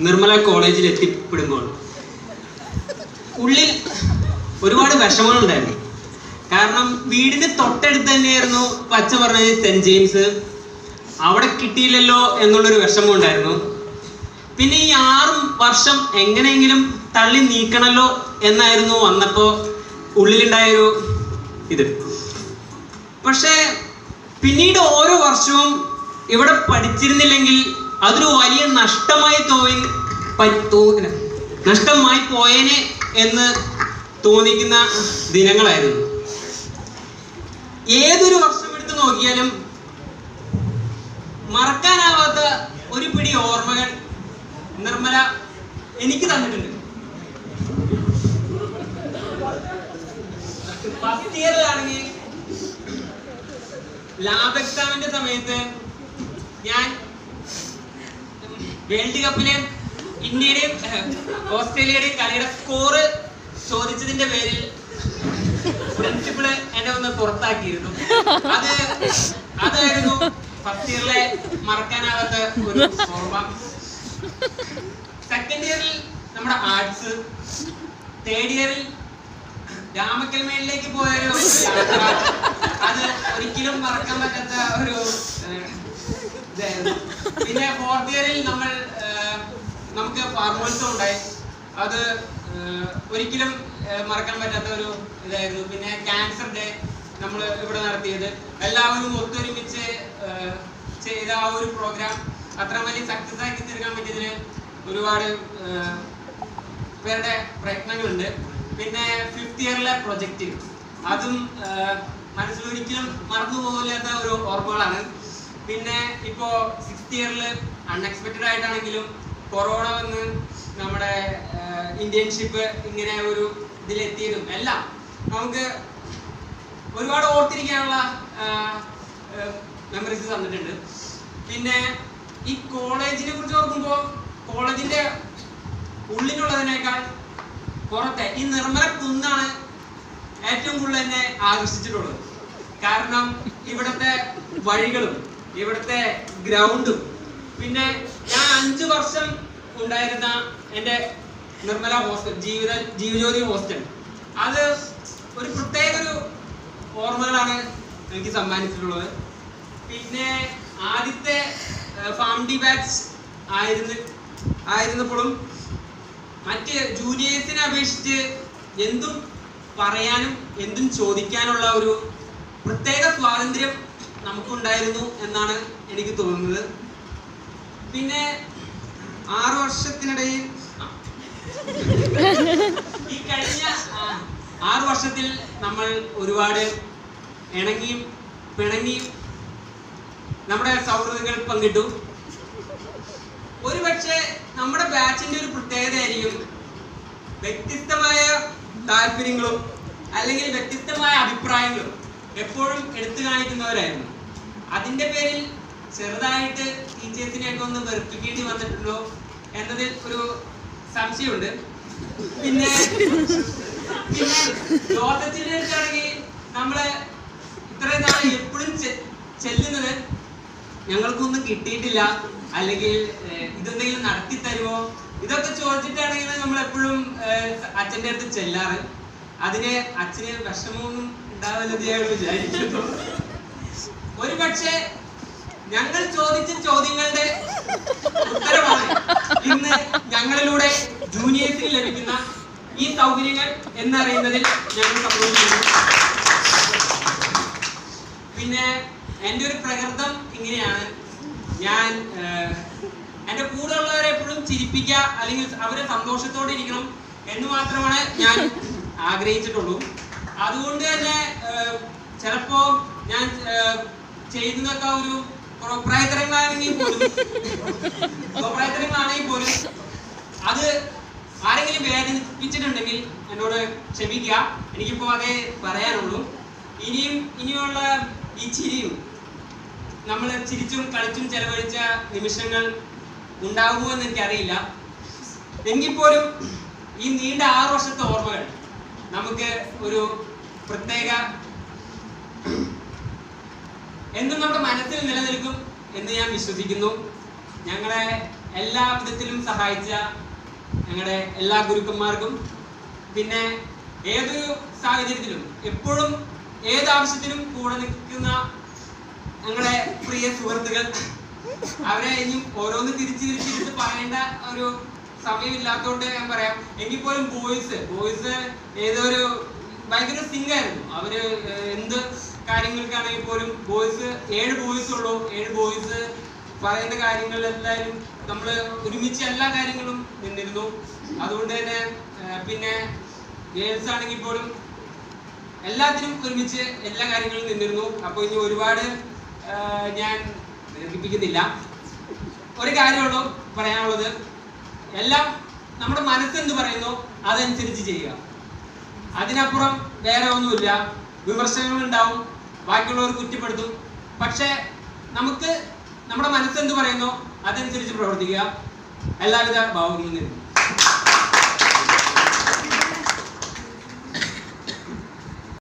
നിർമ്മല കോളേജിൽ എത്തിപ്പെടുമ്പോൾ ഉള്ളിൽ ഒരുപാട് വിഷമങ്ങളുണ്ടായിരുന്നു. കാരണം വീടിന് തൊട്ടടുത്ത് തന്നെയായിരുന്നു പച്ച പറഞ്ഞ സെന്റ് ജെയിംസ്. അവിടെ കിട്ടിയില്ലല്ലോ എന്നുള്ളൊരു വിഷമം ഉണ്ടായിരുന്നു. പിന്നെ ഈ 6 വർഷം എങ്ങനെയെങ്കിലും തള്ളി നീക്കണല്ലോ എന്നായിരുന്നു വന്നപ്പോ ഉള്ളിലുണ്ടായൊരു ഇത്. പക്ഷെ പിന്നീട് ഓരോ വർഷവും ഇവിടെ പഠിച്ചിരുന്നില്ലെങ്കിൽ അതൊരു വലിയ നഷ്ടമായി പോയേനെ എന്ന് തോന്നിക്കുന്ന ദിനങ്ങളായിരുന്നു. ഏതൊരു വർഷം എടുത്ത് നോക്കിയാലും മറക്കാനാവാത്ത ഒരു പിടി ഓർമ്മകൾ നിർമ്മല എനിക്ക് തന്നിട്ടുണ്ട്. ഫസ്റ്റ് ഇയറിലാണെങ്കിൽ ലാബ് എക്സാമിന്റെ സമയത്ത് ഞാൻ വേൾഡ് കപ്പിലെ ഇന്ത്യയുടെയും ഓസ്ട്രേലിയയുടെയും കളിയുടെ സ്കോറ് ചോദിച്ചതിന്റെ പേരിൽ പ്രിൻസിപ്പള് എന്നെ ഒന്ന് പുറത്താക്കിയിരുന്നു. അതായിരുന്നു ഫസ്റ്റ് ഇയറിലെ മറക്കാനാവാത്ത ഒരു ഓർമ്മ. സെക്കൻഡ് ഇയറിൽ നമ്മുടെ ആർട്സ്, തേർഡ് ഇയറിൽ രാമക്കൽമേലിലേക്ക് പോയൊരു യാത്ര, അത് ഒരിക്കലും മറക്കാൻ പറ്റാത്ത ഒരു ഇതായിരുന്നു. പിന്നെ ഫോർത്ത് ഇയറിൽ നമുക്ക് ഫാർമോത്സവം ഉണ്ടായി, അത് ഒരിക്കലും മറക്കാൻ പറ്റാത്ത ഒരു ഇതായിരുന്നു. പിന്നെ ക്യാൻസർ ഡേ നമ്മൾ ഇവിടെ നടത്തിയത്, എല്ലാവരും ഒത്തൊരുമിച്ച് ചെയ്ത ആ ഒരു പ്രോഗ്രാം അത്ര വലിയ സക്സസ് ആക്കി തീർക്കാൻ പറ്റിയതിന് ഒരുപാട് പേരുടെ പ്രയത്നങ്ങളുണ്ട്. പിന്നെ ഫിഫ്ത്ത് ഇയറിലെ പ്രൊജക്റ്റ്, അതും മനസ്സിലൊരിക്കലും മറന്നു പോകില്ലാത്ത ഒരു ഓർമ്മകളാണ്. പിന്നെ ഇപ്പോ സിക്സ്ത് ഇയറിൽ അൺഎക്സ്പെക്റ്റഡ് ആയിട്ടാണെങ്കിലും കൊറോണ വന്ന് നമ്മുടെ ഇന്റേൺഷിപ്പ് ഇങ്ങനെ ഒരു ഇതിലെത്തിയതും എല്ലാം നമുക്ക് ഒരുപാട് ഓർത്തിരിക്കാനുള്ള മെമ്മറീസ് തന്നിട്ടുണ്ട്. പിന്നെ ഈ കോളേജിനെ കുറിച്ച് ഓർക്കുമ്പോൾ കോളേജിന്റെ ഉള്ളിലുള്ളതിനേക്കാൾ പുറത്തെ ഈ നിർമ്മല കുന്നാണ് ഏറ്റവും കൂടുതൽ എന്നെ ആകർഷിച്ചിട്ടുള്ളത്. കാരണം ഇവിടുത്തെ വഴികളും ഇവിടുത്തെ ഗ്രൗണ്ടും, പിന്നെ ഞാൻ 5 വർഷം ഉണ്ടായിരുന്ന എൻ്റെ നിർമ്മല ഹോസ്റ്റൽ, ജീവജ്യോതി ഹോസ്റ്റൽ, അത് ഒരു പ്രത്യേക ഒരു ഓർമ്മകളാണ് എനിക്ക് സമ്മാനിച്ചിട്ടുള്ളത്. പിന്നെ ആദ്യത്തെ ഫാം ഡി ബാച്ച് ആയിരുന്നപ്പോഴും മറ്റ് ജൂനിയേഴ്സിനെ അപേക്ഷിച്ച് എന്തും പറയാനും എന്തും ചോദിക്കാനുള്ള ഒരു പ്രത്യേക സ്വാതന്ത്ര്യം നമുക്കുണ്ടായിരുന്നു എന്നാണ് എനിക്ക് തോന്നുന്നത്. പിന്നെ 6 വർഷത്തിനിടയിൽ ഈ കഴിഞ്ഞ 6 വർഷത്തിൽ നമ്മൾ ഒരുപാട് ഇണങ്ങിയും പിണങ്ങിയും നമ്മുടെ സൗഹൃദങ്ങൾ പങ്കിട്ടു. ഒരുപക്ഷെ നമ്മുടെ ബാച്ചിന്റെ ഒരു പ്രത്യേകതയായിരിക്കും വ്യത്യസ്തമായ താല്പര്യങ്ങളും അല്ലെങ്കിൽ വ്യത്യസ്തമായ അഭിപ്രായങ്ങളും എപ്പോഴും എടുത്തു കാണിക്കുന്നവരായിരുന്നു. അതിന്റെ പേരിൽ ചെറുതായിട്ട് ടീച്ചേഴ്സിനെയൊക്കെ ഒന്ന് വെറുപ്പിക്കേണ്ടി വന്നിട്ടുണ്ടോ എന്നതിൽ ഒരു സംശയമുണ്ട്. പിന്നെ ലോകത്തിനാണെങ്കിൽ നമ്മള് ഇത്രയും നാളെ എപ്പോഴും ചെല്ലുന്നത് ഞങ്ങൾക്കൊന്നും കിട്ടിയിട്ടില്ല, അല്ലെങ്കിൽ ഇതെന്തെങ്കിലും നടത്തി തരുമോ, ഇതൊക്കെ ചോദിച്ചിട്ടാണെങ്കിൽ നമ്മൾ എപ്പോഴും അച്ഛൻ്റെ അടുത്ത് ചെല്ലാറ്. അതിന് അച്ഛന് വിഷമമൊന്നും ഉണ്ടാവില്ലെന്ന് വിചാരിക്കുന്നു. ഒരു പക്ഷേ ഞങ്ങൾ ചോദിച്ച ചോദ്യങ്ങളുടെ ഉത്തരമാണ് ഇന്ന് ഞങ്ങളിലൂടെ ജൂനിയേഴ്സിന് ലഭിക്കുന്ന ഈ സൗകര്യങ്ങൾ എന്നറിയുന്നതിൽ ഞങ്ങൾ സന്തോഷിക്കുന്നു. പിന്നെ എൻ്റെ ഒരു പ്രകൃതം ഇങ്ങനെയാണ്. ഞാൻ എൻ്റെ കൂടെ ഉള്ളവരെ എപ്പോഴും ചിരിപ്പിക്കുക, അല്ലെങ്കിൽ അവരെ സന്തോഷത്തോടെ ഇരിക്കണം എന്ന് മാത്രമാണ് ഞാൻ ആഗ്രഹിച്ചിട്ടുള്ളൂ. അതുകൊണ്ട് തന്നെ ചിലപ്പോ ഞാൻ ചെയ്യുന്നതൊക്കെ ഒരു പ്രോപ്രായത്തരങ്ങളാണെങ്കിൽ പോലും അത് ആരെങ്കിലും വേദനിപ്പിച്ചിട്ടുണ്ടെങ്കിൽ എന്നോട് ക്ഷമിക്കുക. എനിക്കിപ്പോ അതേ പറയാനുള്ളൂ. ഇനിയുള്ള ഈ ചിരിയും നമ്മൾ ചിരിച്ചും കളിച്ചും ചെലവഴിച്ച നിമിഷങ്ങൾ ഉണ്ടാകുമോ എന്ന് എനിക്കറിയില്ല. എങ്കിൽപ്പോലും ഈ നീണ്ട 6 വർഷത്തെ ഓർമ്മകൾ നമുക്ക് ഒരു പ്രത്യേക എന്നും നമ്മുടെ മനസ്സിൽ നിലനിൽക്കും എന്ന് ഞാൻ വിശ്വസിക്കുന്നു. ഞങ്ങളെ എല്ലാ വിധത്തിലും സഹായിച്ച ഞങ്ങളുടെ എല്ലാ ഗുരുക്കന്മാർക്കും, പിന്നെ ഏതൊരു സാഹചര്യത്തിലും എപ്പോഴും ഏതാവശ്യത്തിനും കൂടെ നിൽക്കുന്ന ഞങ്ങളുടെ പ്രിയ സുഹൃത്തുക്കൾ, അവരെ ഇനിയും ഓരോന്ന് തിരിച്ച് പറയേണ്ട ഒരു സമയമില്ലാത്തതുകൊണ്ട് ഞാൻ പറയാം. എങ്കിൽ പോലും ബോയ്സ് ഏതൊരു ഭയങ്കര സിംഗായിരുന്നു. അവര് എന്ത് കാര്യങ്ങൾക്കാണെങ്കിൽ പോലും ബോയ്സ് 7 ബോയ്സ് ഉള്ളൂ. 7 ബോയ്സ് പറയേണ്ട കാര്യങ്ങൾ എന്തായാലും നമ്മൾ ഒരുമിച്ച് എല്ലാ കാര്യങ്ങളും നിന്നിരുന്നു. അതുകൊണ്ട് തന്നെ പിന്നെ ഗേൾസ് ആണെങ്കിൽ പോലും എല്ലാത്തിനും ഒരുമിച്ച് എല്ലാ കാര്യങ്ങളും നിന്നിരുന്നു. അപ്പോൾ ഇനി ഒരുപാട് ഞാൻ ദീർഘിപ്പിക്കുന്നില്ല. ഒരു കാര്യമുള്ളൂ പറയാനുള്ളത്, എല്ലാം നമ്മുടെ മനസ്സെന്ത് പറയുന്നു അതനുസരിച്ച് ചെയ്യുക. അതിനപ്പുറം വേറെ ഒന്നുമില്ല. വിമർശനങ്ങൾ ഉണ്ടാവും, ബാക്കിയുള്ളവർ കുറ്റപ്പെടുത്തും. പക്ഷെ നമുക്ക് നമ്മുടെ മനസ്സെന്ത് പറയുന്നു അതനുസരിച്ച് പ്രവർത്തിക്കുക. എല്ലാവിധ ഭാവങ്ങളും നേരുന്നു.